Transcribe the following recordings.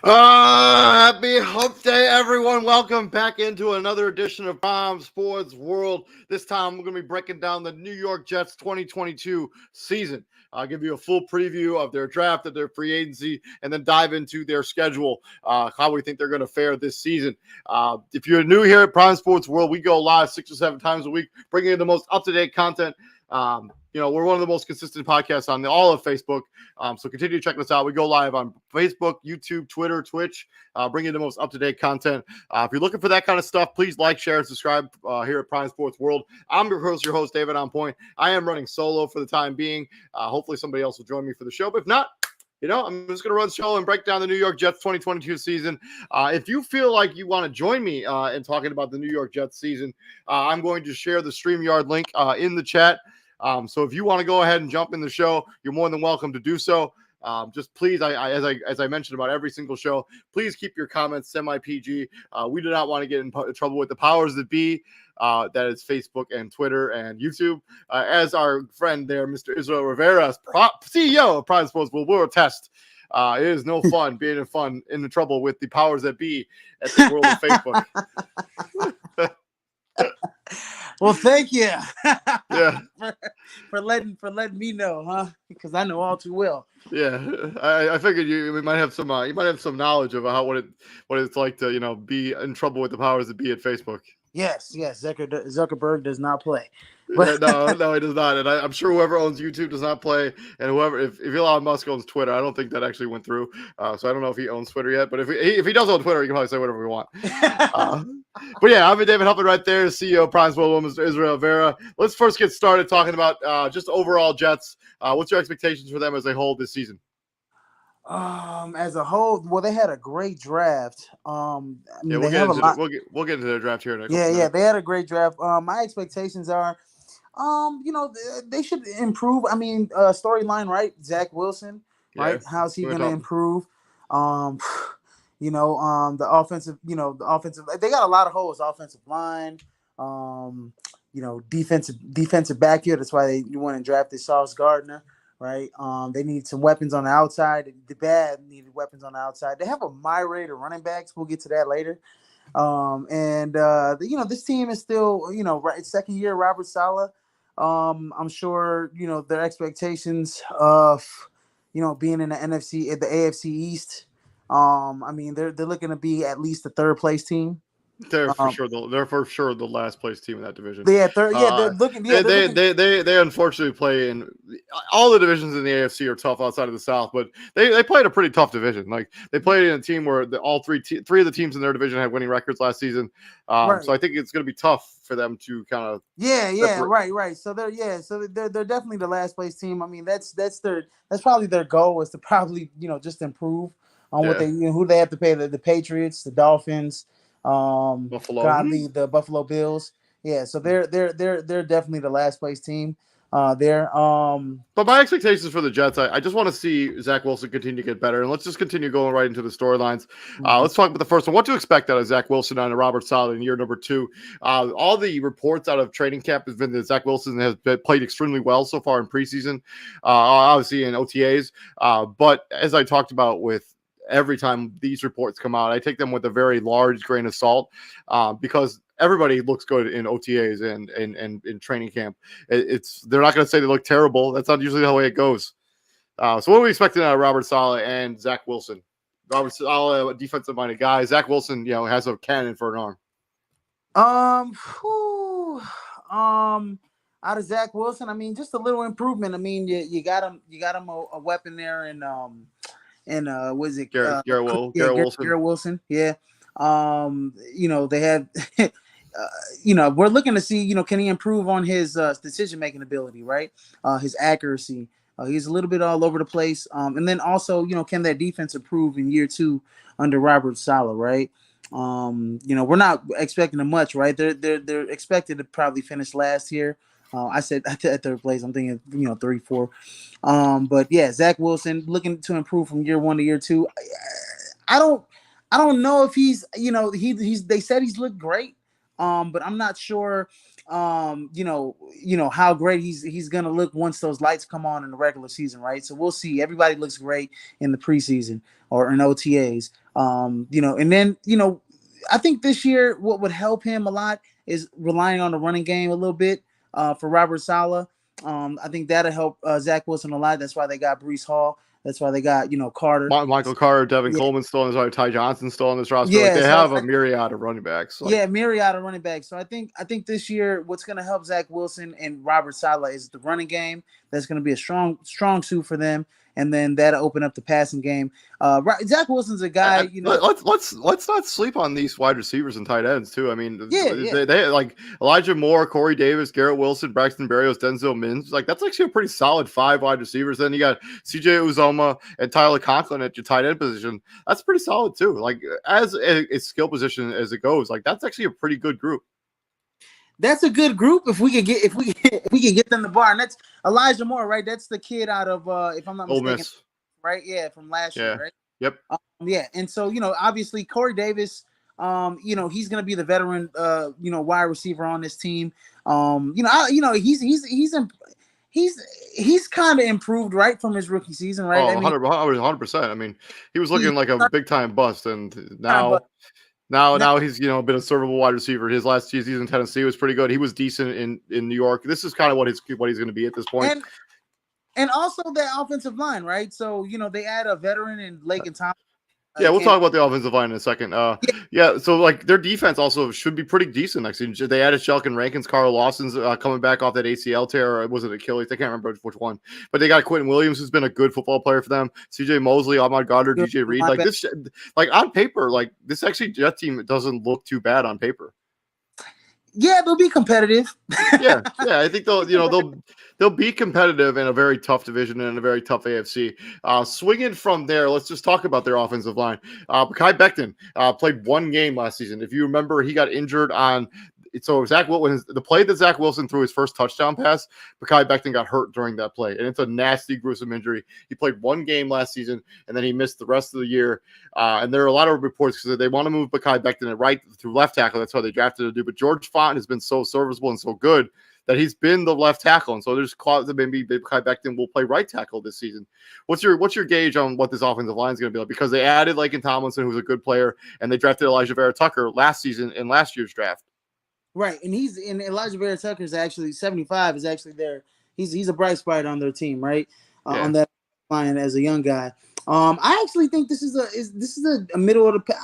Happy Hump Day, everyone. Welcome back into another edition of Prime Sports World. This time, we're going to be breaking down the New York Jets 2022 season. I'll give you a full preview of their draft, of their free agency, and then dive into their schedule, how we think they're going to fare this season. If you're new here at Prime Sports World, we go live 6 or 7 times a week, bringing you the most up-to-date content. We're one of the most consistent podcasts on all of Facebook. So continue to check us out. We go live on Facebook, YouTube, Twitter, Twitch, bringing the most up-to-date content. If you're looking for that kind of stuff, please like, share, and subscribe here at Prime Sports World. I'm your host, David On Point. I am running solo for the time being. Hopefully somebody else will join me for the show. But if not, I'm just going to run the show and break down the New York Jets 2022 season. If you feel like you want to join me in talking about the New York Jets season, I'm going to share the StreamYard link in the chat. So if you want to go ahead and jump in the show, you're more than welcome to do so. Just please, as I mentioned about every single show, please keep your comments semi-PG. We do not want to get in trouble with the powers that be. That is Facebook and Twitter and YouTube. As our friend there, Mr. Israel Rivera, CEO of Prime Sports, will attest. It is no fun being in the trouble with the powers that be at the world of Facebook. Well, thank you. Yeah. for letting me know, huh? Because I know all too well. Yeah, I figured you might have some knowledge of what it's like to be in trouble with the powers that be at Facebook. Yes, Zuckerberg does not play. But no, he does not. And I'm sure whoever owns YouTube does not play. And if Elon Musk owns Twitter, I don't think that actually went through. So I don't know if he owns Twitter yet. But if he does own Twitter, he can probably say whatever we want. But yeah, I'm David Huffman right there, CEO of Prime Sports, Mr. Israel Vera. Let's first get started talking about just overall Jets. What's your expectations for them as a whole this season? As a whole, well, they had a great draft. We'll get into their draft here. Yeah, they had a great draft. My expectations are, they should improve. I mean, storyline, right? Zach Wilson, right? Yeah, how's he going to improve? The offensive, they got a lot of holes. Offensive line, defensive back here. That's why they went and drafted Sauce Gardner. Right. They need some weapons on the outside. The bad needed weapons on the outside. They have a myriad of running backs. We'll get to that later. This team is still, second year Robert Saleh. I'm sure, their expectations of, being in the AFC East. They're looking to be at least the third place team. They're for sure the last place team in that division. They're looking. They unfortunately play in all the divisions in the AFC are tough outside of the South, but they played a pretty tough division. Like they played in a team where all three of the teams in their division had winning records last season. Right. So I think it's going to be tough for them to kind of right. So they're definitely the last place team. I mean that's probably their goal is to probably just improve on what they who they have to pay the Patriots, the Dolphins. Buffalo, the Buffalo Bills. Yeah, so they're definitely the last place team there. But my expectations for the Jets, I just want to see Zach Wilson continue to get better, and let's just continue going right into the storylines. Let's talk about the first one. What to expect out of Zach Wilson and Robert Saleh in year number 2? All the reports out of training camp has been that Zach Wilson has played extremely well so far in preseason, obviously in OTAs. But as I talked about with every time these reports come out, I take them with a very large grain of salt because everybody looks good in OTAs and in training camp. They're not going to say they look terrible. That's not usually the way it goes. So what are we expecting out of Robert Saleh and Zach Wilson? Robert Saleh, a defensive-minded guy. Zach Wilson, has a cannon for an arm. Out of Zach Wilson, just a little improvement. You got him a weapon there and was it Garrett Wilson? Yeah. They have we're looking to see, can he improve on his decision-making ability, right? His accuracy. He's a little bit all over the place. And then also, can that defense improve in year 2 under Robert Saleh, right? We're not expecting them much, right? They're expected to probably finish last year. I said at third place. I'm thinking, 3-4. But yeah, Zach Wilson looking to improve from year 1 to year 2. I don't know if he's, they said he's looked great. But I'm not sure, how great he's gonna look once those lights come on in the regular season, right? So we'll see. Everybody looks great in the preseason or in OTAs. And then I think this year what would help him a lot is relying on the running game a little bit for Robert Saleh. I think that'll help Zach Wilson a lot. That's why they got Brees Hall. That's why they got Carter. Michael Carter, Devin Yeah, Coleman still in this, Ty Johnson still on this roster. Like yeah. they So have a myriad of running backs. Like yeah, myriad of running backs. So I think this year what's going to help Zach Wilson and Robert Saleh is the running game. That's going to be a strong suit for them, and then that'll open up the passing game. Zach Wilson's a guy, let's not sleep on these wide receivers and tight ends too. I mean, Yeah. they like Elijah Moore, Corey Davis, Garrett Wilson, Braxton Berrios, Denzel Mims. Like that's actually a pretty solid 5 wide receivers. Then you got CJ Uzoma and Tyler Conklin at your tight end position. That's pretty solid too. Like as a skill position as it goes, like that's actually a pretty good group. That's a good group if we could get them the bar. And that's Elijah Moore, right? That's the kid out of if I'm not Ole mistaken, Miss. right? Yeah, from last year, right? Yep. Yeah, and so obviously Corey Davis, he's gonna be the veteran, wide receiver on this team. He's kind of improved, right, from his rookie season, right? Oh, 100%. I mean, he was looking like a big time bust, and now he's been a servable wide receiver. His last season in Tennessee was pretty good. He was decent in New York. This is kind of what he's going to be at this point. And also that offensive line, right? So they add a veteran in Laken Thomas. Yeah, we'll talk about the offensive line in a second. So like their defense also should be pretty decent next season. They added Shelton Rankins, Carl Lawson's coming back off that ACL tear, or was it Achilles? I can't remember which one. But they got Quentin Williams, who's been a good football player for them. CJ Mosley, Ahmad Goddard, DJ Reed. Like this, like on paper, like this actually Jet team doesn't look too bad on paper. Yeah, they'll be competitive. yeah, I think they'll be competitive in a very tough division and in a very tough AFC. Swinging from there, let's just talk about their offensive line. Mekhi Becton played 1 game last season. If you remember, he got injured on. So the play that Zach Wilson threw his first touchdown pass, Mekhi Becton got hurt during that play, and it's a nasty, gruesome injury. He played 1 game last season, and then he missed the rest of the year. And there are a lot of reports because they want to move Mekhi Becton at right through left tackle. That's why they drafted him to do. But George Font has been so serviceable and so good that he's been the left tackle, and so there's cause that maybe Mekhi Becton will play right tackle this season. What's your gauge on what this offensive line is going to be like? Because they added Laken Tomlinson, who's a good player, and they drafted Elijah Vera Tucker last season in last year's draft. Right, and Elijah Vera Tucker is actually 75. Is actually there. He's a bright spot on their team, right? On that line as a young guy. I actually think this is a middle of the.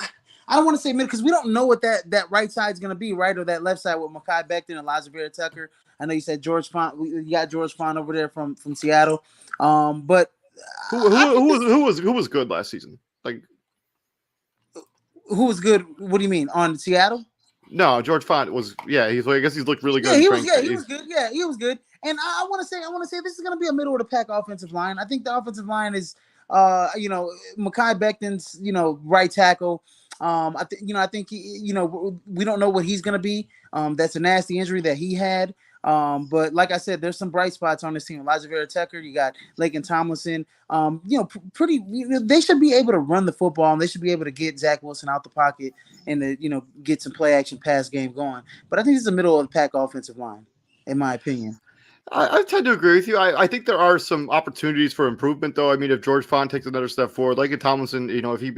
I don't want to say middle because we don't know what that right side is going to be, right, or that left side with Mekhi Becton and Elijah Vera Tucker. I know you said George Font. You got George Font over there from Seattle. But who was good last season? Like who was good? What do you mean on Seattle? No, George Font was. Yeah, I guess he's looked really good. Yeah, he was good. Yeah, he was good. And I want to say this is going to be a middle of the pack offensive line. I think the offensive line is, Mekhi Becton's, right tackle. I think he, we don't know what he's going to be. That's a nasty injury that he had. But like I said, there's some bright spots on this team. Elijah Vera Tucker, you got Laken Tomlinson. They should be able to run the football, and they should be able to get Zach Wilson out the pocket and get some play action pass game going. But I think it's the middle of the pack offensive line, in my opinion. I tend to agree with you. I think there are some opportunities for improvement, though. I mean, if George Font takes another step forward, like Tomlinson, if he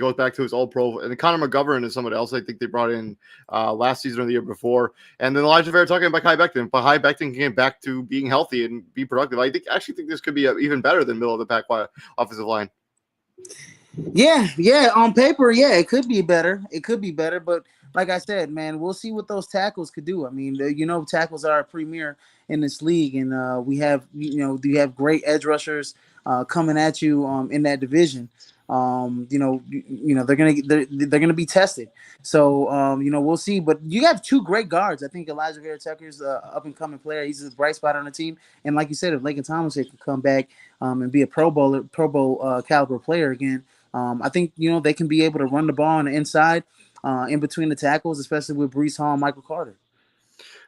goes back to his old pro, and Connor McGovern is somebody else I think they brought in last season or the year before, and then Elijah Vera talking about Mekhi Becton. Mekhi Becton can get back to being healthy and be productive. I actually think this could be even better than middle of the pack offensive line. Yeah. On paper, it could be better. It could be better, but like I said, man, we'll see what those tackles could do. I mean, tackles are a premier in this league, and we have, you have great edge rushers coming at you in that division. They're gonna be tested. So we'll see. But you have 2 great guards. I think Elijah Vera Tucker's up and coming player. He's a bright spot on the team. And like you said, if Laken Tomlinson can come back and be a Pro Bowl caliber player again, I think they can be able to run the ball on the inside in between the tackles, especially with Brees Hall and Michael Carter.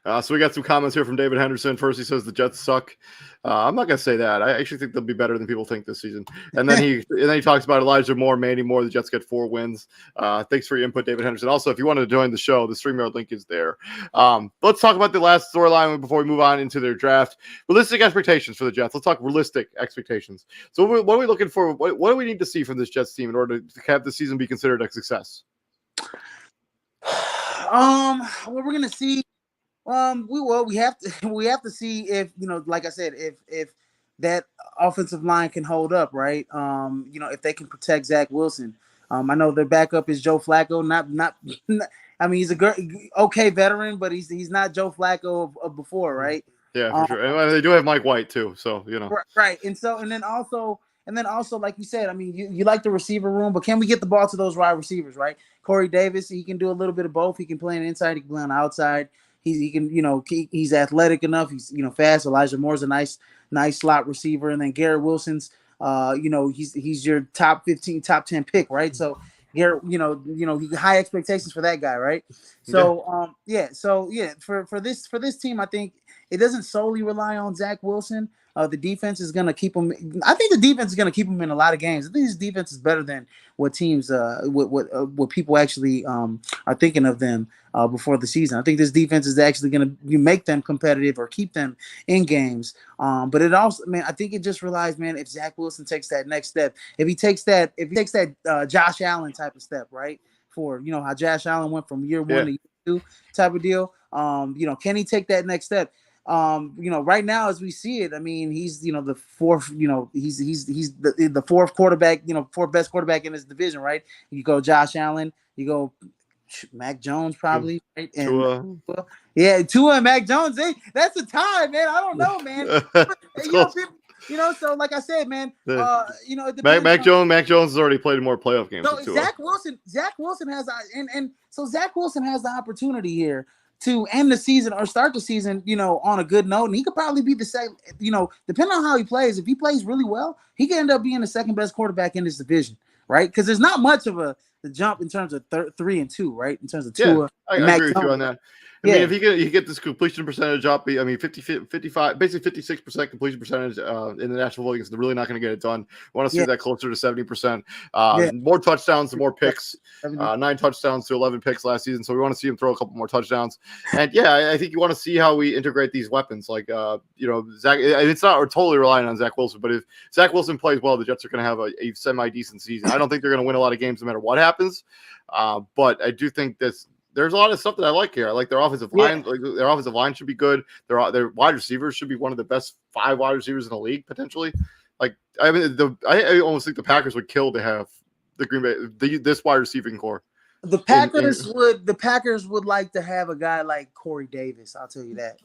So we got some comments here from David Henderson. First, he says the Jets suck. I'm not gonna say that. I actually think they'll be better than people think this season. And then he talks about Elijah Moore, Manny Moore. The Jets get 4 wins. Thanks for your input, David Henderson. Also, if you wanted to join the show, the StreamYard link is there. Let's talk about the last storyline before we move on into their draft. Realistic expectations for the Jets. Let's talk realistic expectations. So what are we looking for? What do we need to see from this Jets team in order to have the season be considered a success? What we're gonna see. We have to see if, like I said, if that offensive line can hold up, right? If they can protect Zach Wilson. I know their backup is Joe Flacco. Not I mean, he's a okay veteran, but he's not Joe Flacco of before, right? Yeah, for sure. And they do have Mike White too, so right. And then also, like you said, I mean, you like the receiver room, but can we get the ball to those wide receivers, right? Corey Davis, he can do a little bit of both. He can play on the inside, he can play on the outside. He can, he's athletic enough. He's, fast. Elijah Moore's a nice slot receiver. And then Garrett Wilson's, he's your top 15, top 10 pick, right? So Garrett, high expectations for that guy, right? So, for this team, I think it doesn't solely rely on Zach Wilson. The defense is going to keep him. I think the defense is going to keep him in a lot of games. I think this defense is better than what teams, what people actually are thinking of them before the season. I think this defense is actually going to make them competitive or keep them in games. But it also, man, I think it just relies, man, if Zach Wilson takes that next step, if he takes that Josh Allen type of step, right? For how Josh Allen went from year 1 to year 2 type of deal. Can he take that next step? Right now as we see it, I mean, he's the fourth, he's the fourth quarterback, fourth best quarterback in his division, right? You go Josh Allen, you go Mac Jones probably, right? And Tua and Mac Jones, that's a tie, man. I don't know, man. So like I said, man, it depends. Mac Jones has already played more playoff games. So Zach Wilson has so Zach Wilson has the opportunity here to end the season or start the season, on a good note. And he could probably be the same, depending on how he plays. If he plays really well, he could end up being the second best quarterback in this division, right? Because there's not much of the jump in terms of 3 and 2, right? In terms of Tua. I agree with you on that. I mean, if you get this completion percentage up, I mean, 55, basically 56% completion percentage in the National Football League, they're really not going to get it done. I want to see that closer to 70%. More touchdowns, more picks. 9 touchdowns to 11 picks last season, so we want to see him throw a couple more touchdowns. And I think you want to see how we integrate these weapons. Like, Zach. It's not totally relying on Zach Wilson, but if Zach Wilson plays well, the Jets are going to have a semi-decent season. I don't think they're going to win a lot of games no matter what happens, but I do think there's a lot of stuff that I like here. I like their offensive line. Like their offensive line should be good. Their wide receivers should be one of the best 5 wide receivers in the league potentially. Like I mean, I almost think the Packers would kill to have the Green Bay this wide receiving core. The Packers would like to have a guy like Corey Davis. I'll tell you that.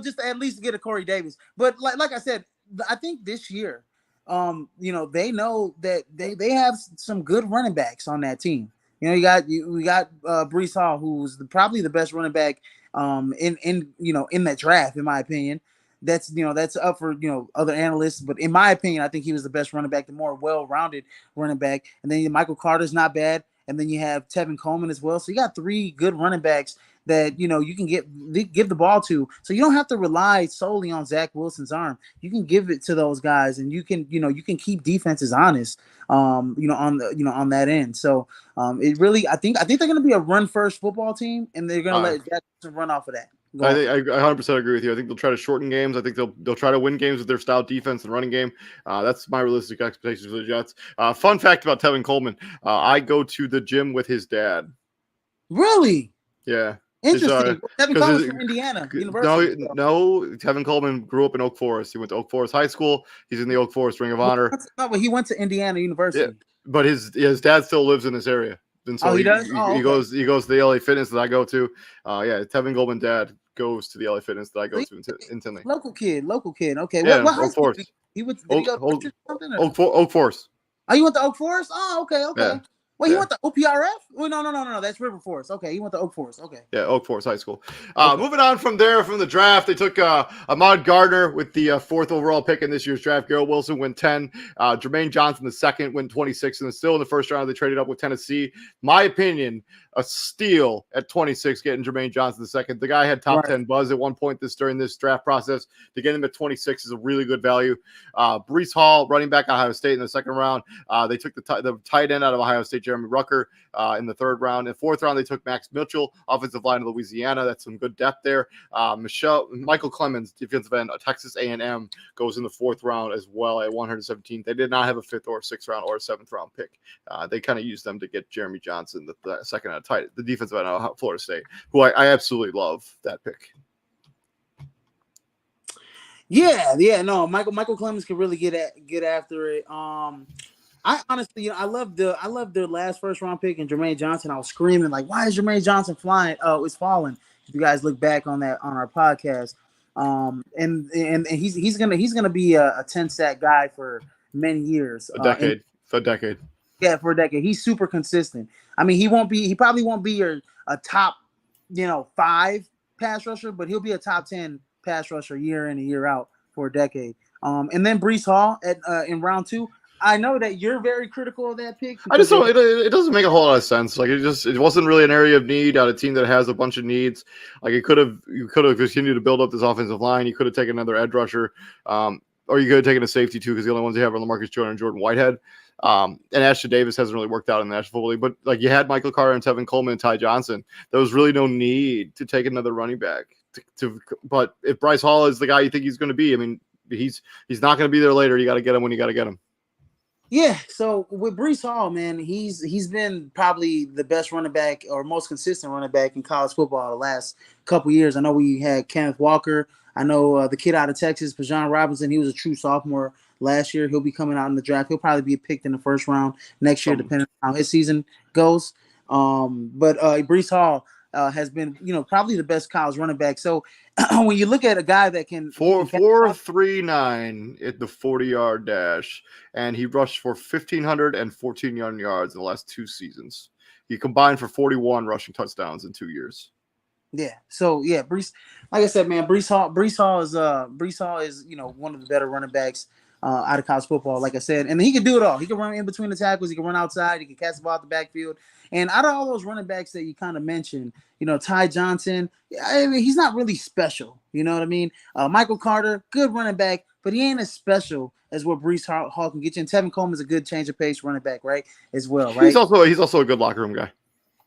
Just at least get a Corey Davis. But like I said, I think this year, they know that they have some good running backs on that team. We got Breece Hall, who's probably the best running back in that draft, in my opinion. That's up for other analysts, but in my opinion, I think he was the best running back, the more well-rounded running back. And then Michael Carter's not bad, and then you have Tevin Coleman as well. So you got 3 good running backs that you can give the ball to. So you don't have to rely solely on Zach Wilson's arm. You can give it to those guys, and you can keep defenses honest. On that end. So it really, I think they're going to be a run-first football team, and they're going to let Zach Wilson run off of that. I 100% agree with you. I think they'll try to shorten games. I think they'll try to win games with their style defense and running game. That's my realistic expectations for the Jets. Fun fact about Tevin Coleman: I go to the gym with his dad. Really? Yeah. Interesting. Tevin Coleman's from Indiana University. No. Tevin Coleman grew up in Oak Forest. He went to Oak Forest High School. He's in the Oak Forest Ring of Honor. No, but he went to Indiana University. Yeah, but his dad still lives in this area. And so he does? He goes to the LA Fitness that I go to. Tevin Coleman dad goes to the LA Fitness that I go to in Tinley. Local kid. Okay. Yeah, what high Oak school Forest. He went to Oak Forest. Oak Forest. Oh, you went to Oak Forest? Oh, okay. Yeah. Wait, he went to OPRF? Well, no. That's River Forest. Okay, he went to Oak Forest. Okay. Yeah, Oak Forest High School. Okay. Moving on from there, from the draft, they took Ahmad Gardner with the fourth overall pick in this year's draft. Garrett Wilson went 10. Jermaine Johnson, the second, went 26. And then still in the first round, they traded up with Tennessee. My opinion, a steal at 26, getting Jermaine Johnson the second. The guy had top 10 buzz at one point during this draft process. To get him at 26 is a really good value. Brees Hall, running back Ohio State in the second round. They took the tight end out of Ohio State, Jeremy Rucker, in the third round. In the fourth round, they took Max Mitchell, offensive line of Louisiana. That's some good depth there. Michael Clemens, defensive end, Texas A&M, goes in the fourth round as well at 117. They did not have a fifth or sixth round or a seventh round pick. They kind of used them to get Jeremy Johnson, the second out of the defensive end of Florida State, who I absolutely love that pick. Yeah, no, Michael Clemens can really get after it. I honestly, I love their last first round pick and Jermaine Johnson. I was screaming like, why is Jermaine Johnson flying? Oh, it's falling. If you guys look back on that on our podcast, and he's gonna be a 10-sack guy for many years. For a decade. Yeah, for a decade. He's super consistent. I mean, he probably won't be a top, 5 pass rusher, but he'll be a top 10 pass rusher year in and year out for a decade. And then Brees Hall in round 2. I know that you're very critical of that pick. I just don't. It doesn't make a whole lot of sense. Like it wasn't really an area of need on a team that has a bunch of needs. Like you could have continued to build up this offensive line. You could have taken another edge rusher, or you could have taken a safety too, because the only ones you have are LaMarcus Joyner and Jordan Whitehead. And Ashton Davis hasn't really worked out in the National Football League, but like you had Michael Carter and Tevin Coleman and Ty Johnson. There was really no need to take another running back. But if Bryce Hall is the guy you think he's going to be, I mean, he's not going to be there later. You got to get him when you got to get him. Yeah, so with Brees Hall, man, he's been probably the best running back or most consistent running back in college football the last couple years. I know we had Kenneth Walker. I know the kid out of Texas, Pajan Robinson. He was a true sophomore last year. He'll be coming out in the draft. He'll probably be picked in the first round next year, depending on how his season goes. But Brees Hall has been, probably the best college running back. So when you look at a guy that can 4.39 at the 40-yard dash, and he rushed for 1,514 yards in the last 2 seasons. He combined for 41 rushing touchdowns in 2 years. Yeah. So yeah, Brees. Like I said, man, Brees Hall is one of the better running backs out of college football. Like I said, and he can do it all. He can run in between the tackles. He can run outside. He can catch the ball out the backfield. And out of all those running backs that you kind of mentioned, Ty Johnson, I mean, he's not really special. You know what I mean? Michael Carter, good running back, but he ain't as special as what Brees Hall can get you. And Tevin Coleman's a good change of pace running back, right? As well, right? He's also a good locker room guy.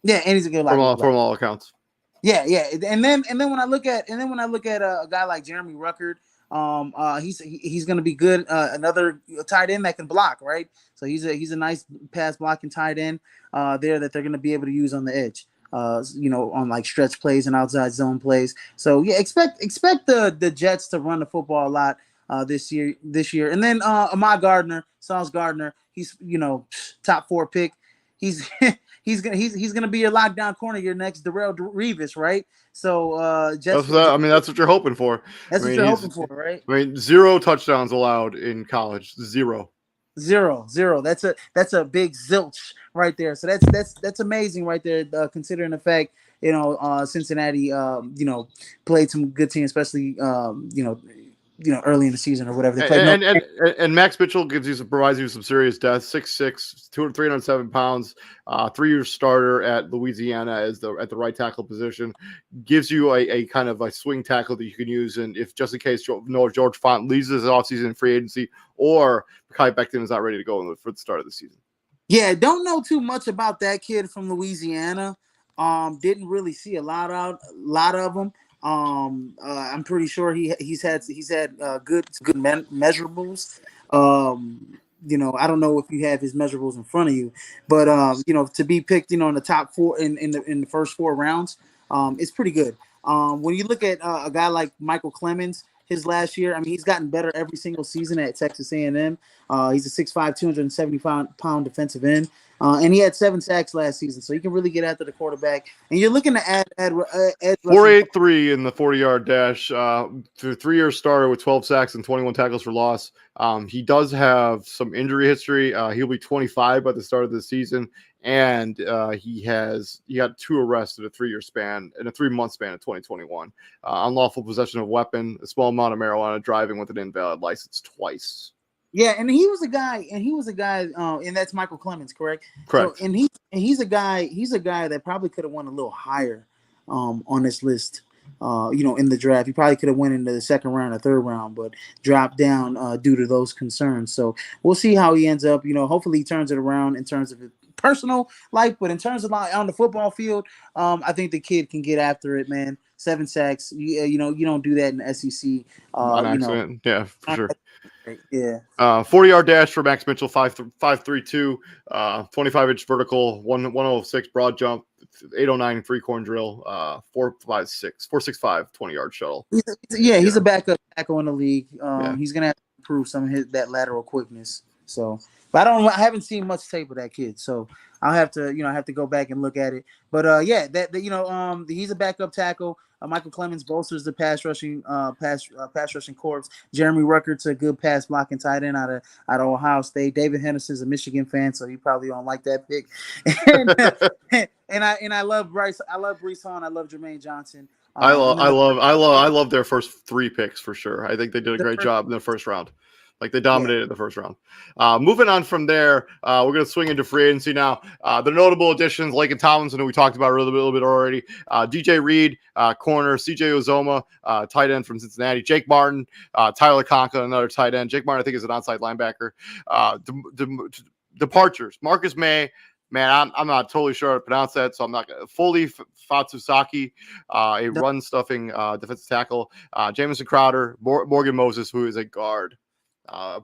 Yeah, and he's a good locker room guy. From all accounts. Yeah. And then when I look at a guy like Jeremy Ruckert, he's going to be good. Another tight end that can block, right? So he's a nice pass blocking tight end there that they're going to be able to use on the edge. On like stretch plays and outside zone plays. So yeah, expect the Jets to run the football a lot this year. And then Ahmad Gardner, Sauce Gardner, he's top 4 pick. He's gonna be your lockdown corner, your next Darrelle Revis, right? So Jets. That's what you're hoping for. That's what you're hoping for, right? I mean, 0 touchdowns allowed in college. 0. That's a big zilch right there. So that's amazing right there, considering the fact Cincinnati played some good teams, especially early in the season or whatever they played. And Max Mitchell provides you some serious depth. 6'6", 307 pounds, 3-year starter at Louisiana at the right tackle position. Gives you a kind of a swing tackle that you can use, and if just in case George Font leaves this offseason in free agency, or Kai Becton is not ready to go for the start of the season. Yeah, don't know too much about that kid from Louisiana. Didn't really see a lot of them. I'm pretty sure he's had good measurables. I don't know if you have his measurables in front of you, but to be picked, in the top 4 in the first 4 rounds, it's pretty good. When you look at a guy like Michael Clemens, his last year, I mean, he's gotten better every single season at Texas A&M. He's a 6'5", 275-pound defensive end. And he had 7 sacks last season, so he can really get after the quarterback. And you're looking to add edge rushing. 4.83 in the 40-yard dash. 3-year starter with 12 sacks and 21 tackles for loss. He does have some injury history. He'll be 25 by the start of the season, and he got 2 arrests in a 3-year span, in a 3-month span in 2021. Unlawful possession of weapon, a small amount of marijuana, driving with an invalid license twice. Yeah, and he was a guy, and that's Michael Clemens, correct? Correct. So, he's a guy that probably could have won a little higher on this list. In the draft, he probably could have went into the second round or third round, but dropped down due to those concerns. So we'll see how he ends up. Hopefully he turns it around in terms of his personal life, but in terms of on the football field, I think the kid can get after it, man. 7 sacks, you don't do that in the SEC. On accident, yeah, for sure. Yeah. 40-yard dash for Max Mitchell, 5.32, 25-inch vertical, 106 broad jump, 809 free corn drill, 4.65 20-yard shuttle. He's a backup tackle in the league. He's gonna have to improve some of that lateral quickness. So, but I haven't seen much tape of that kid, so I'll have to go back and look at it. But he's a backup tackle. Michael Clemens bolsters the pass rushing corps. Jeremy Ruckert's a good pass blocking tight end out of Ohio State. David Henderson's a Michigan fan, so he probably don't like that pick. and I love Bryce. I love Breece Hall. I love Jermaine Johnson. I love their first 3 picks for sure. I think they did a great job in the first round. Like they dominated the first round. Moving on from there, we're going to swing into free agency now. The notable additions, Laken Tomlinson, who we talked about a little bit already. DJ Reed, corner. CJ Uzoma, tight end from Cincinnati. Jake Martin, Tyler Conca, another tight end. Jake Martin, I think, is an outside linebacker. Departures. Marcus May. Man, I'm not totally sure how to pronounce that, so I'm not going to. Foley Fatsusaki, a run-stuffing defensive tackle. Jamison Crowder, Morgan Moses, who is a guard.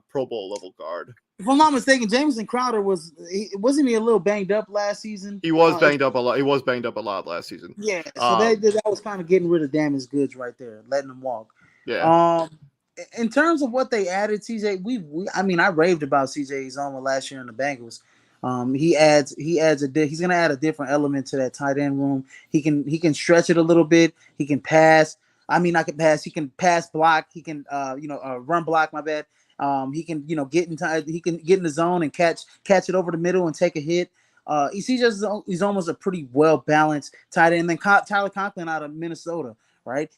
Pro Bowl level guard. If I'm not mistaken, Jamison Crowder wasn't he a little banged up last season? He was banged up a lot. He was banged up a lot last season. Yeah, so that was kind of getting rid of damaged goods right there, letting them walk. Yeah. In terms of what they added, CJ, I raved about CJ Uzoma last year in the Bengals. He's gonna add a different element to that tight end room. He can stretch it a little bit. He can pass. He can pass block. He can run block. My bad. He can get in the zone and catch it over the middle and take a hit. He's almost a pretty well balanced tight end. And then Tyler Conklin out of Minnesota, right?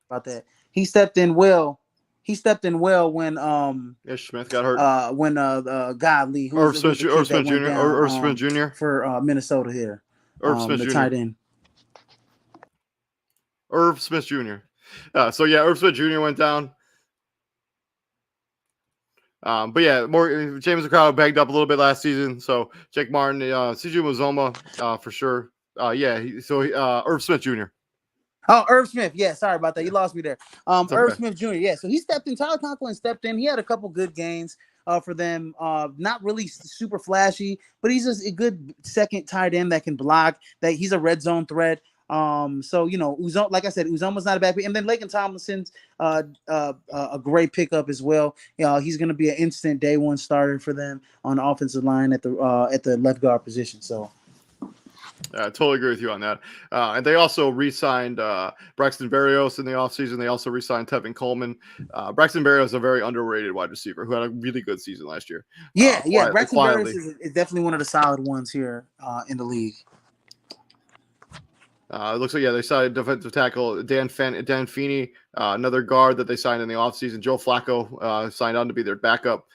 About that, he stepped in well. When Smith got hurt. When Godley, Irv Smith Jr. for Minnesota here. Irv Smith Jr. tight end. Irv Smith Jr. Irv Smith Jr. went down. James Crowder bagged up a little bit last season. So Jake Martin, CJ Uzoma, for sure. Irv Smith Jr. Oh, Irv Smith. Yeah, sorry about that. You lost me there. Irv Smith Jr. Yeah, so he stepped in. Tyler Conklin stepped in. He had a couple good gains for them. Not really super flashy, but he's just a good second tight end that can block. That he's a red zone threat. Uzoma, like I said, Uzoma's not a bad pick. And then Laken Tomlinson's a great pickup as well. He's going to be an instant day one starter for them on the offensive line at the left guard position. So. I totally agree with you on that. And they also re-signed Braxton Berrios in the offseason. They also re-signed Tevin Coleman. Braxton Berrios is a very underrated wide receiver who had a really good season last year. Braxton Berrios is definitely one of the solid ones here in the league. It looks like, they signed defensive tackle Dan Feeney, another guard that they signed in the offseason. Joe Flacco signed on to be their backup.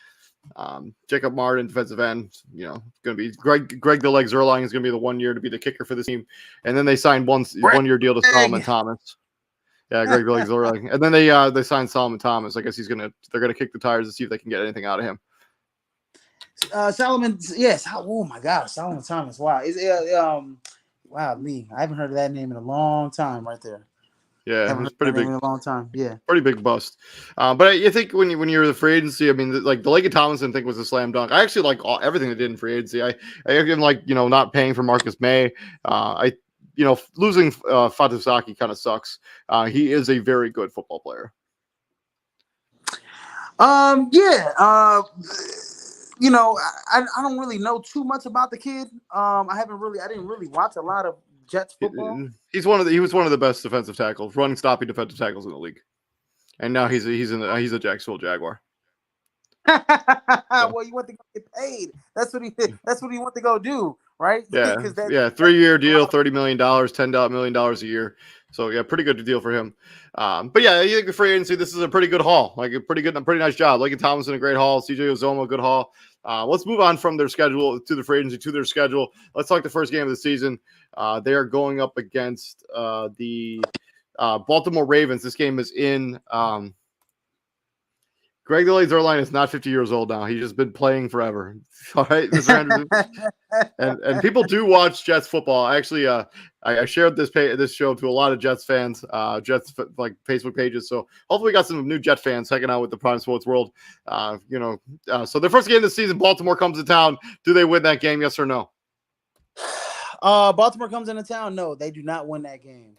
Jacob Martin, defensive end, going to be Greg the Leg Zerline is going to be the 1 year to be the kicker for the team. And then they signed one year deal to Solomon Thomas. Yeah, Greg the Leg Zerline. And then they signed Solomon Thomas. I guess they're going to kick the tires to see if they can get anything out of him. Solomon, yes. Oh my God, Solomon Thomas. Wow. Wow, Lee. I haven't heard of that name in a long time right there. Yeah, it was pretty big. In a long time. Yeah, pretty big bust. But I think when you're the free agency, the Laken Tomlinson thing was a slam dunk. I actually like everything they did in free agency. I even like not paying for Marcus May. Losing Fatusaki kind of sucks. He is a very good football player. I don't really know too much about the kid. I didn't really watch a lot of Jets football. He was one of the best defensive tackles, running stopping defensive tackles in the league, and now he's a Jacksonville Jaguar. Well, you want to go get paid. That's what he want to go do, right? Yeah, 3-year deal, $30 million, $10 million a year. So yeah, pretty good deal for him. But yeah, you think free agency, this is a pretty good haul, like a pretty nice job. Lincoln Tomlinson, a great haul. CJ Uzoma, good haul. Let's move on from their schedule to the free agency to their schedule. Let's talk the first game of the season. They are going up against the Baltimore Ravens. This game is in. Greg the Laser Line is not 50 years old now. He's just been playing forever. All right, Mr. Anderson. and people do watch Jets football. Actually, I shared this show to a lot of Jets fans, Jets like Facebook pages. So hopefully we got some new Jet fans hanging out with the Prime Sports World. So the first game of the season, Baltimore comes to town. Do they win that game? Yes or no? Baltimore comes into town. No, they do not win that game.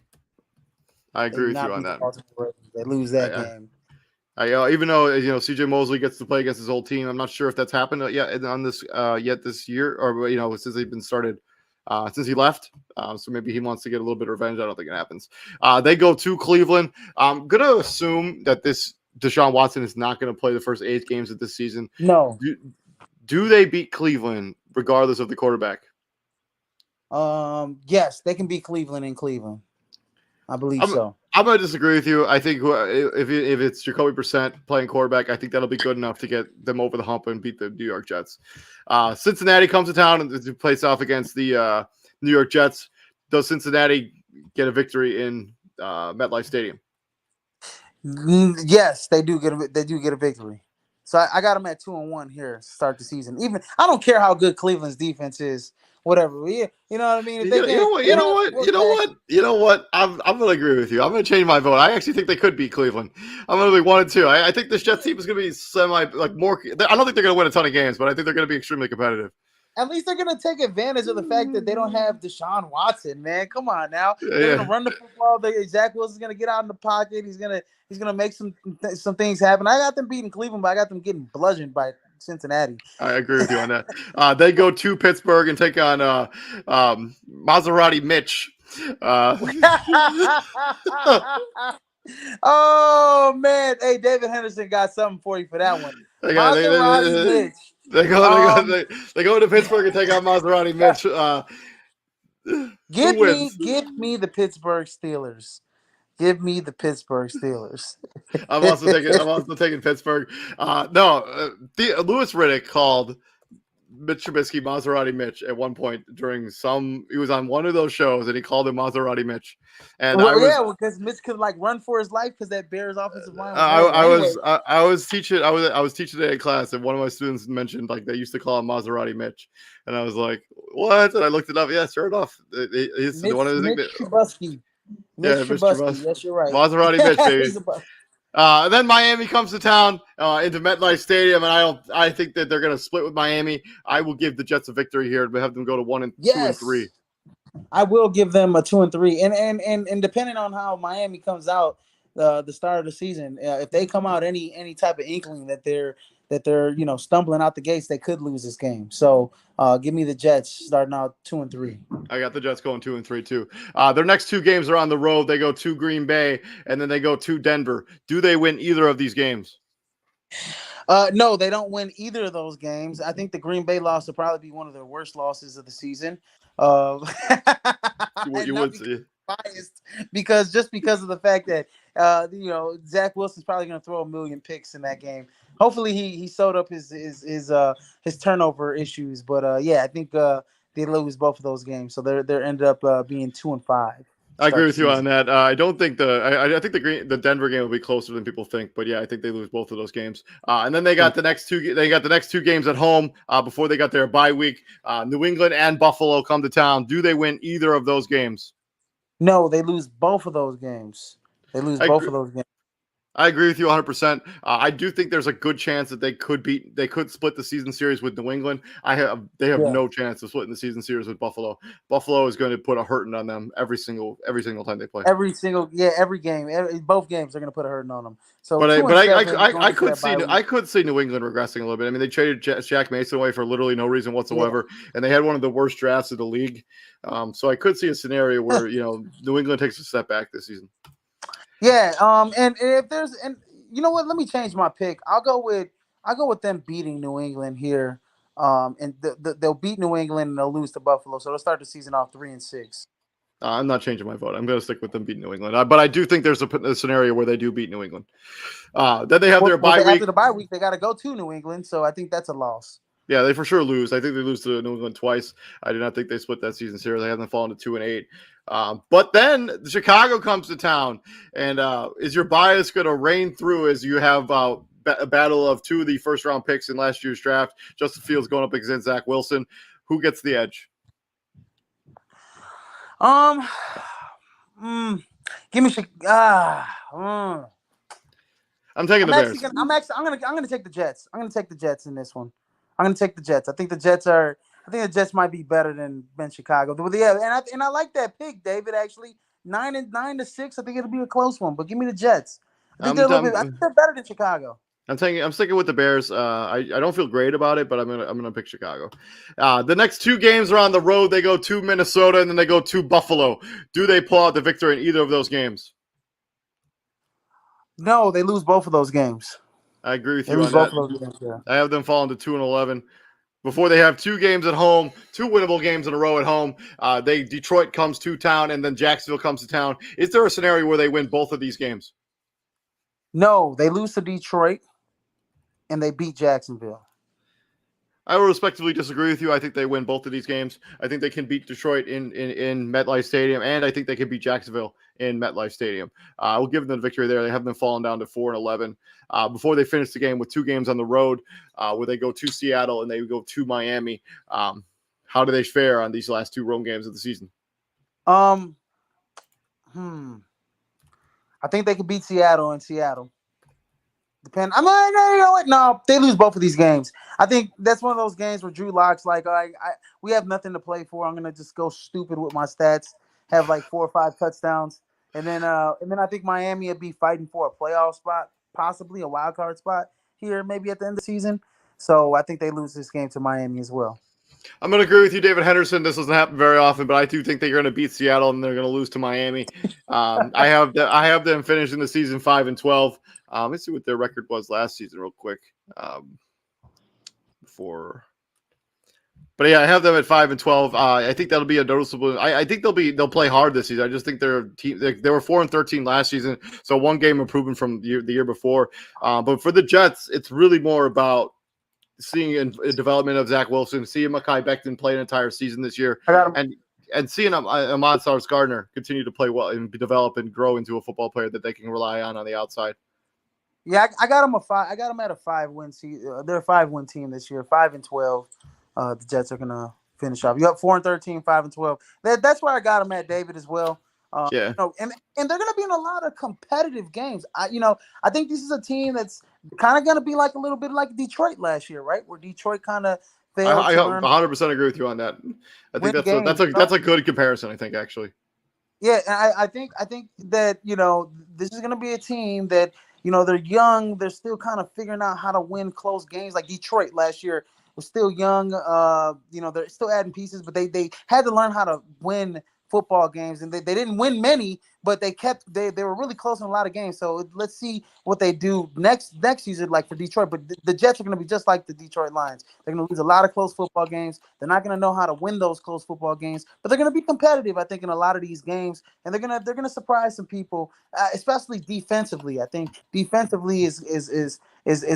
I agree with you on that. They lose that game. Even though CJ Mosley gets to play against his old team, I'm not sure if that's happened yet on this yet this year, or since they've been started since he left. So maybe he wants to get a little bit of revenge. I don't think it happens. They go to Cleveland. I'm gonna assume that this Deshaun Watson is not going to play the first 8 games of this season. No. Do they beat Cleveland regardless of the quarterback? Yes, they can beat Cleveland in Cleveland. I believe so. I'm going to disagree with you. I think if it's Jacoby Brissett playing quarterback, I think that'll be good enough to get them over the hump and beat the New York Jets. Cincinnati comes to town and plays off against the New York Jets. Does Cincinnati get a victory in MetLife Stadium? Yes, they do get a victory. So I got them at 2-1 here to start the season. Even I don't care how good Cleveland's defense is. Whatever, you know what I mean. You know what? I'm gonna agree with you. I'm gonna change my vote. I actually think they could beat Cleveland. I'm gonna be 1-2. I think this Jets team is gonna be more. I don't think they're gonna win a ton of games, but I think they're gonna be extremely competitive. At least they're gonna take advantage of the fact that they don't have Deshaun Watson. Man, come on now. They're gonna run the football. Zach Wilson's gonna get out in the pocket. He's gonna make some things happen. I got them beating Cleveland, but I got them getting bludgeoned by Cincinnati. I agree with you on that. They go to Pittsburgh and take on Maserati Mitch. Oh man, hey, David Henderson got something for you for that one. Maserati Mitch. They go to Pittsburgh and take on Maserati Mitch. Give me the Pittsburgh Steelers. Give me the Pittsburgh Steelers. I'm also taking Pittsburgh. Louis Riddick called Mitch Trubisky Maserati Mitch at one point during he was on one of those shows and he called him Maserati Mitch. And because Mitch could run for his life because that Bears offensive line. I was teaching today in class and one of my students mentioned they used to call him Maserati Mitch, and I was like, what? And I looked it up. Yeah, sure enough, he's one of the things. Trubisky. Mitch Trubisky. Yes, you're right. Maserati Mitch, baby. Then Miami comes to town into MetLife Stadium, and I think that they're going to split with Miami. I will give the Jets a victory here and have them go to 2-3. I will give them a 2-3, and depending on how Miami comes out the start of the season, if they come out any type of inkling that they're stumbling out the gates, they could lose this game. So give me the Jets starting out 2-3. I got the Jets going 2-3 too. Their next 2 games are on the road. They go to Green Bay and then they go to Denver. Do they win either of these games? No, they don't win either of those games. I think the Green Bay loss will probably be one of their worst losses of the season. You would see. Biased because of the fact that Zach Wilson's probably going to throw 1 million picks in that game. Hopefully he sewed up his turnover issues, but I think they lose both of those games, so they're ended up being 2-5. I agree with you on that. I don't think I think the Denver game will be closer than people think, but yeah, I think they lose both of those games. And then they got the next 2. They got the next 2 games at home before they got their bye week. New England and Buffalo come to town. Do they win either of those games? No, they lose both of those games. They lose both of those games. I agree with you 100%. I do think there's a good chance that they could split the season series with New England. They have Yeah. no chance of splitting the season series with Buffalo. Buffalo is going to put a hurting on them every single time they play. Every game, both games are going to put a hurting on them. So But I, two but and I, seven going I into could that bye week. I could see New England regressing a little bit. I mean, they traded Jack Mason away for literally no reason Yeah. whatsoever, and they had one of the worst drafts of the league. So I could see a scenario where New England takes a step back this season. Yeah. And if there's and you know what, let me change my pick. I'll go with them beating New England here. And they'll beat New England and they'll lose to Buffalo. So they'll start the season off 3-6. I'm not changing my vote. I'm going to stick with them beating New England. But I do think there's a scenario where they do beat New England. Then they have their bye week. After the bye week, they got to go to New England. So I think that's a loss. Yeah, they for sure lose. I think they lose to New England twice. I do not think they split that season series. They haven't fallen to 2-8. But then Chicago comes to town, and is your bias going to reign through as you have a battle of two of the first round picks in last year's draft? Justin Fields going up against Zach Wilson. Who gets the edge? Give me I'm taking the Bears. I'm gonna take the Jets. I'm gonna take the Jets in this one. I'm gonna take the Jets. I think the Jets might be better than Chicago. But yeah, and I like that pick, David. Actually, 9-6. I think it'll be a close one. But give me the Jets. I think I think they're better than Chicago. I'm sticking with the Bears. I don't feel great about it, but I'm gonna pick Chicago. The next two games are on the road. They go to Minnesota and then they go to Buffalo. Do they pull out the victory in either of those games? No, they lose both of those games. I agree with you on that. Yeah. I have them falling to 2-11 before they have two games at home, two winnable games in a row at home. Detroit comes to town and then Jacksonville comes to town. Is there a scenario where they win both of these games? No, they lose to Detroit and they beat Jacksonville. I will respectively disagree with you. I think they win both of these games. I think they can beat Detroit in MetLife Stadium, and I think they can beat Jacksonville in MetLife Stadium. I will give them the victory there. They have them fallen down to 4-11 before they finish the game with two games on the road, where they go to Seattle and they go to Miami. How do they fare on these last two road games of the season? I think they could beat Seattle in Seattle. You know what? No, they lose both of these games. I think that's one of those games where Drew Lock's like, we have nothing to play for. I'm gonna just go stupid with my stats, have like 4 or 5 touchdowns, and then I think Miami would be fighting for a playoff spot, possibly a wild card spot here, maybe at the end of the season. So I think they lose this game to Miami as well. I'm going to agree with you, David Henderson. This doesn't happen very often, but I do think they're going to beat Seattle and they're going to lose to Miami. I have them finishing the season 5-12. Let's see what their record was last season, real quick. But yeah, I have them at 5-12. I think that'll be a noticeable. I think they'll play hard this season. I just think their team. They were 4-13 last season, so one game improvement from the year before. But for the Jets, it's really more about seeing a development of Zach Wilson, seeing Mekhi Becton play an entire season this year, and seeing Ahmad Gardner continue to play well and develop and grow into a football player that they can rely on the outside. Yeah, I got them I got them at a 5-win season. They're a 5-win team this year, 5-12. The Jets are gonna finish off. You up 4-13, 5-12. That's where I got them at, David, as well. Yeah. And they're gonna be in a lot of competitive games. I think this is a team that's kind of gonna be like a little bit like Detroit last year, right? Where Detroit kind of failed. I 100% agree with you on that. I think that's a good comparison. I think actually. Yeah, and I think that this is gonna be a team that they're young. They're still kind of figuring out how to win close games. Like Detroit last year was still young. They're still adding pieces, but they had to learn how to win football games, and they didn't win many, but they were really close in a lot of games. So let's see what they do next season, like for Detroit. But the Jets are going to be just like the Detroit Lions. They're going to lose a lot of close football games. They're not going to know how to win those close football games, but they're going to be competitive, I think, in a lot of these games, and they're going to surprise some people, especially defensively. I think defensively is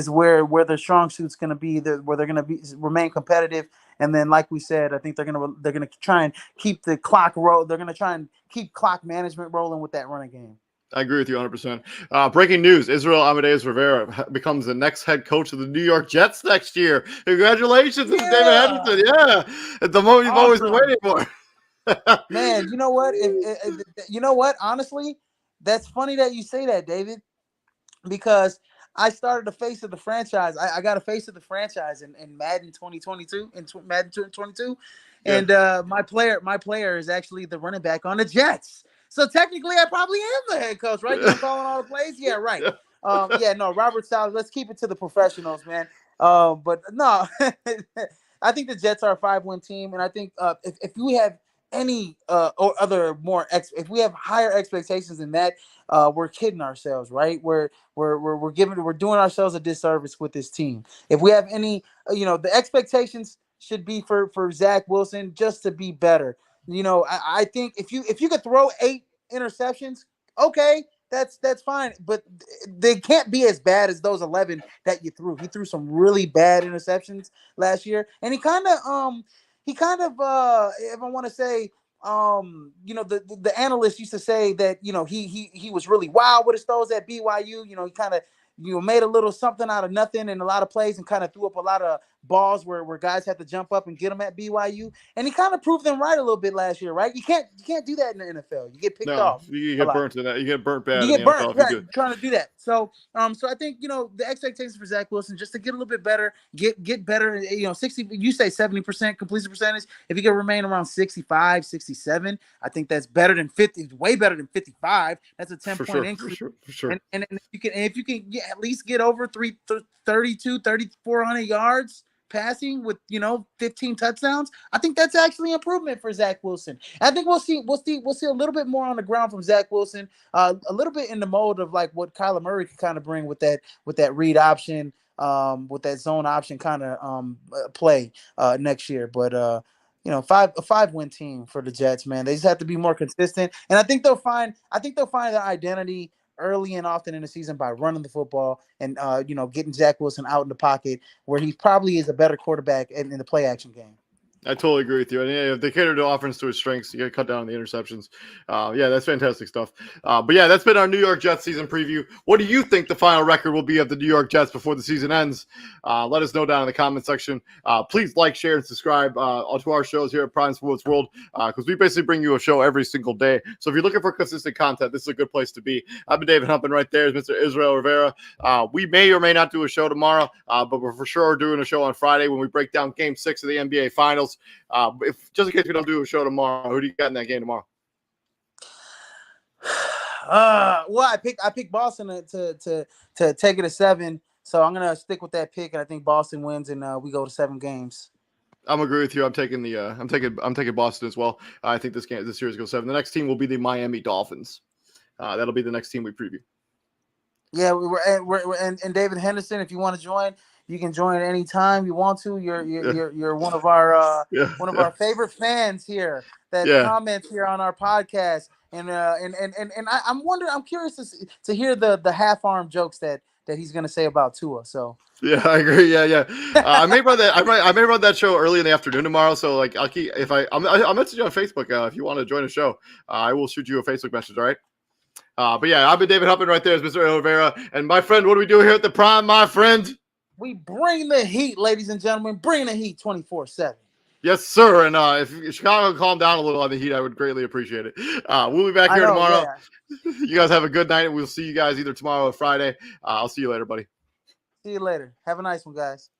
where their strong suit's going to be, where they're going to remain competitive. And then, like we said, I think they're gonna try and keep the clock roll. They're gonna try and keep clock management rolling with that running game. I agree with you 100%. Breaking news: Israel Amadeus Rivera becomes the next head coach of the New York Jets next year. Congratulations, David Henderson. Yeah, at the moment you've always been waiting for. Man, you know what? Honestly, that's funny that you say that, David, because I started a face of the franchise. I got a face of the franchise in Madden 2022 Madden 2022, Yeah. and my player is actually the running back on the Jets. So technically, I probably am the head coach, right? Because I'm calling all the plays. Yeah, right. Yeah. Yeah, no, Robert Saleh. Let's keep it to the professionals, man. But no, I think the Jets are a 5-win team, and I think if we have any or other if we have higher expectations than that, we're kidding ourselves, right? We're doing ourselves a disservice with this team. If we have any, the expectations should be for Zach Wilson just to be better. I think if you could throw 8 interceptions, okay, that's fine, but they can't be as bad as those 11 that you threw. He threw some really bad interceptions last year, and he kind of if I want to say, the analysts used to say that he was really wild with his throws at BYU. He kind of made a little something out of nothing in a lot of plays and kind of threw up a lot of balls where guys had to jump up and get them at BYU. And he kind of proved them right a little bit last year, right? You can't do that in the NFL. You get picked No, off you a get lot. burnt in that. You get burnt bad You in the get burnt, NFL if you right? do. Trying to do that. So I think the expectations for Zach Wilson just to get a little bit better, get better. 60. You say 70% completion percentage. If he can remain around 65, 67, I think that's better than 50. Way better than 55. That's a 10 For point sure, for increase. sure, for sure. And if you can at least get over 3,400 yards passing with 15 touchdowns, I think that's actually improvement for Zach Wilson. I think we'll see a little bit more on the ground from Zach Wilson, a little bit in the mode of like what Kyler Murray can kind of bring with that read option, with that zone option kind of play next year. But a 5-win team for the Jets, man. They just have to be more consistent, and I think they'll find their identity early and often in the season by running the football and getting Zach Wilson out in the pocket where he probably is a better quarterback in the play action game. I totally agree with you. And yeah, if they cater to offense to his strengths, you got to cut down on the interceptions. Yeah, that's fantastic stuff. But yeah, that's been our New York Jets season preview. What do you think the final record will be of the New York Jets before the season ends? Let us know down in the comment section. Please like, share, and subscribe to our shows here at Prime Sports World because we basically bring you a show every single day. So if you're looking for consistent content, this is a good place to be. I've been David Humpin. Right there is Mr. Israel Rivera. We may or may not do a show tomorrow, but we're for sure doing a show on Friday when we break down Game 6 of the NBA Finals. If just in case we don't do a show tomorrow, who do you got in that game tomorrow? Well, I picked Boston to take it to 7, so I'm gonna stick with that pick, and I think Boston wins, and we go to 7 games. I'm agree with you. I'm taking Boston as well. I think this series goes 7. The next team will be the Miami Dolphins. That'll be the next team we preview. Yeah, and David Henderson. If you want to join, you can join at any time you want to. You're one of our favorite fans here that comments here on our podcast, and I'm curious to hear the half arm jokes that he's gonna say about Tua. So yeah, I agree. Yeah. I may run that. I may run that show early in the afternoon tomorrow. So like, I'll message you on Facebook if you want to join the show. I will shoot you a Facebook message. All right. But yeah, I've been David Humpin. Right there is Mr. Rivera. And my friend, what do we do here at the Prime, my friend? We bring the heat, ladies and gentlemen. Bring the heat 24/7. Yes, sir. And if Chicago calm down a little on the heat, I would greatly appreciate it. We'll be back here tomorrow. Yeah. You guys have a good night. We'll see you guys either tomorrow or Friday. I'll see you later, buddy. See you later. Have a nice one, guys.